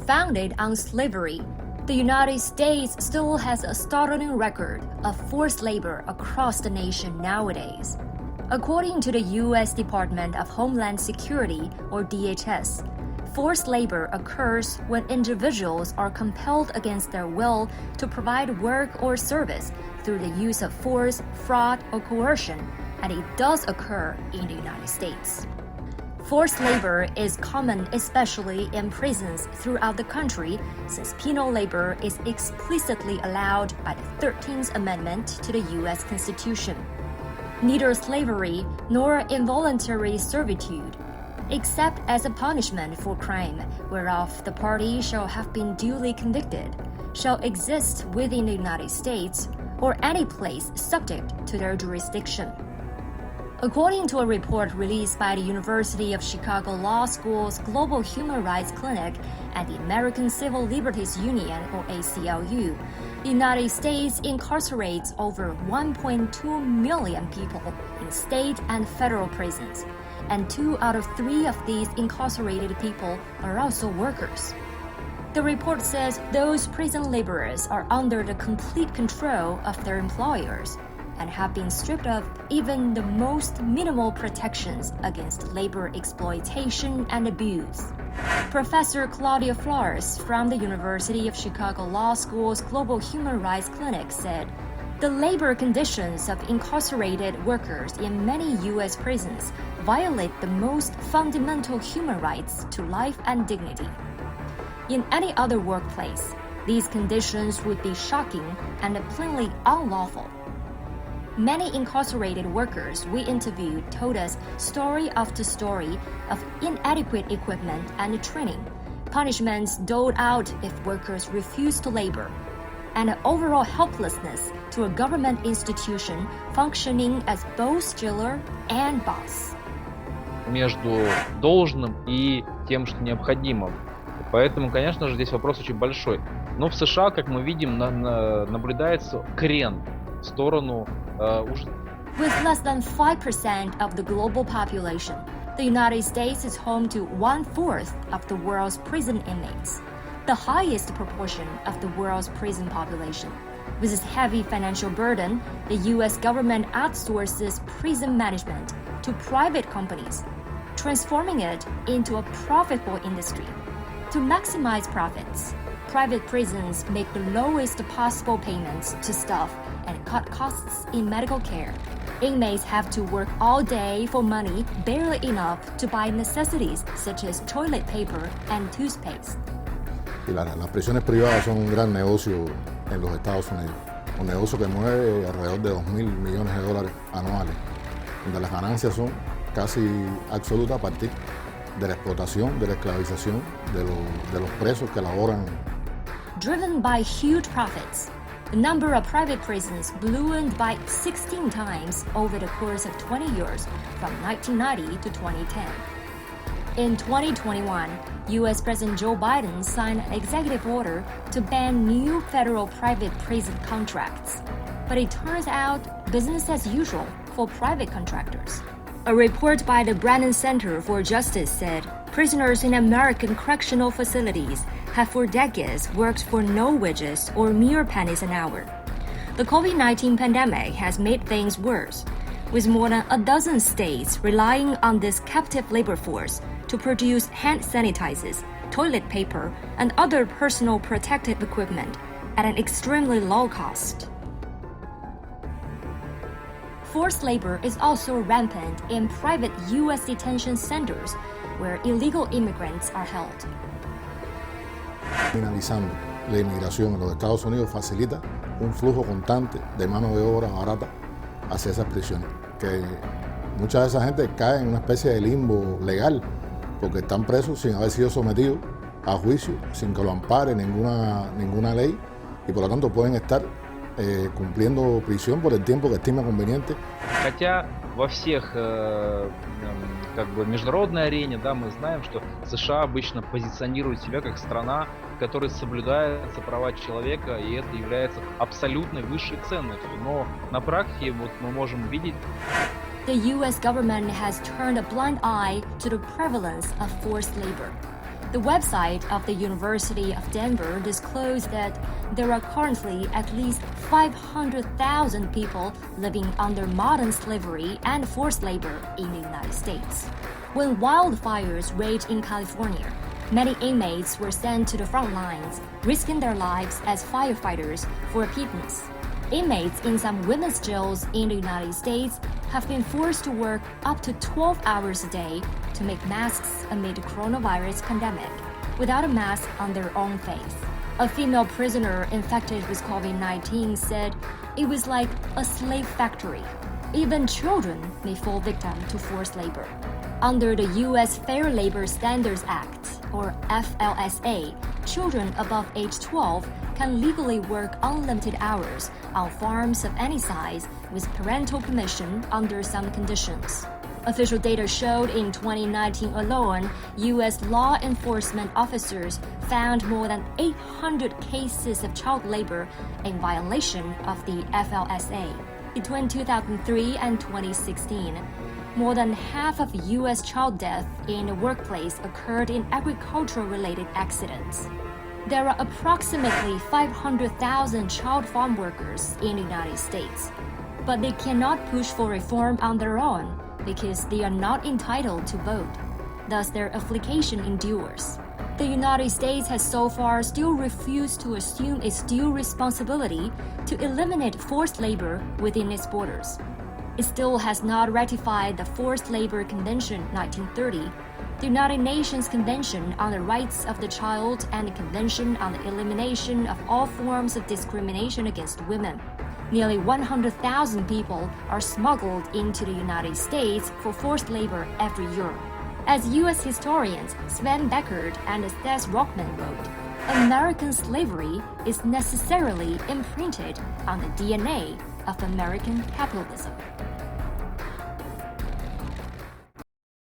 founded on slavery, the United States still has a startling record of forced labor across the nation nowadays. According to the U.S. Department of Homeland Security, or DHS, forced labor occurs when individuals are compelled against their will to provide work or service through the use of force, fraud, or coercion, and it does occur in the United States. Forced labor is common especially in prisons throughout the country, since penal labor is explicitly allowed by the 13th Amendment to the U.S. Constitution. Neither slavery nor involuntary servitude, except as a punishment for crime whereof the party shall have been duly convicted, shall exist within the United States or any place subject to their jurisdiction. According to a report released by the University of Chicago Law School's Global Human Rights Clinic and the American Civil Liberties Union, or ACLU, the United States incarcerates over 1.2 million people in state and federal prisons, and 2 out of 3 of these incarcerated people are also workers. The report says those prison laborers are under the complete control of their employers and have been stripped of even the most minimal protections against labor exploitation and abuse. Professor Claudia Flores from the University of Chicago Law School's Global Human Rights Clinic said, "The labor conditions of incarcerated workers in many U.S. prisons violate the most fundamental human rights to life and dignity. In any other workplace, these conditions would be shocking and plainly unlawful." Many incarcerated workers we interviewed told us story after story of inadequate equipment and training, punishments doled out if workers refuse to labor, and an overall helplessness to a government institution functioning as both jailer and boss. Между должным и тем, что необходимо. Поэтому, конечно же, здесь вопрос очень большой. Но в США, как мы видим, наблюдается крен в сторону With less than 5% of the global population, the United States is home to 1/4 of the world's prison inmates, the highest proportion of the world's prison population. With this heavy financial burden, the U.S. government outsources prison management to private companies, transforming it into a profitable industry. To maximize profits, private prisons make the lowest possible payments to staff and cut costs in medical care. Inmates have to work all day for money barely enough to buy necessities such as toilet paper and toothpaste. Las prisiones privadas son un gran negocio en los Estados Unidos, un negocio que mueve alrededor de $2.000 millones anuales, donde las ganancias son casi absolutas a partir de la explotación, de la esclavización de los presos que laboran. Driven by huge profits, the number of private prisons ballooned by 16 times over the course of 20 years from 1990 to 2010. In 2021, U.S. President Joe Biden signed an executive order to ban new federal private prison contracts. But it turns out business as usual for private contractors. A report by the Brennan Center for Justice said prisoners in American correctional facilities have for decades worked for no wages or mere pennies an hour. The COVID-19 pandemic has made things worse, with more than a dozen states relying on this captive labor force to produce hand sanitizers, toilet paper, and other personal protective equipment at an extremely low cost. Forced labor is also rampant in private U.S. detention centers where illegal immigrants are held. Finalizando, la inmigración en los Estados Unidos facilita un flujo constante de mano de obra barata hacia esas prisiones, que mucha de esa gente cae en una especie de limbo legal porque están presos sin haber sido sometidos a juicio, sin que lo ampare ninguna ley, y por lo tanto pueden estar cumpliendo prisión por el tiempo que estima conveniente. Хотя во всех международной арене, да, мы знаем, что США обычно позиционирует себя как страна, в которой соблюдаются права человека, и это является абсолютной высшей ценностью. Но на практике вот мы можем видеть. The U.S. government has turned a blind eye to the prevalence of forced labor. The website of the University of Denver disclosed that there are currently at least 500,000 people living under modern slavery and forced labor in the United States. When wildfires raged in California, many inmates were sent to the front lines, risking their lives as firefighters for a pittance. Inmates in some women's jails in the United States have been forced to work up to 12 hours a day to make masks amid the coronavirus pandemic, without a mask on their own face. A female prisoner infected with COVID-19 said it was like a slave factory. Even children may fall victim to forced labor. Under the U.S. Fair Labor Standards Act, or FLSA, children above age 12 can legally work unlimited hours on farms of any size with parental permission under some conditions. Official data showed in 2019 alone, U.S. law enforcement officers found more than 800 cases of child labor in violation of the FLSA. Between 2003 and 2016, more than half of U.S. child deaths in the workplace occurred in agricultural-related accidents. There are approximately 500,000 child farm workers in the United States, but they cannot push for reform on their own because they are not entitled to vote. Thus, their affliction endures. The United States has so far still refused to assume its due responsibility to eliminate forced labor within its borders. It still has not ratified the Forced Labor Convention 1930, the United Nations Convention on the Rights of the Child, and the Convention on the Elimination of All Forms of Discrimination Against Women. Nearly 100,000 people are smuggled into the United States for forced labor every year. As U.S. historians Sven Beckert and Seth Rockman wrote, American slavery is necessarily imprinted on the DNA of American capitalism.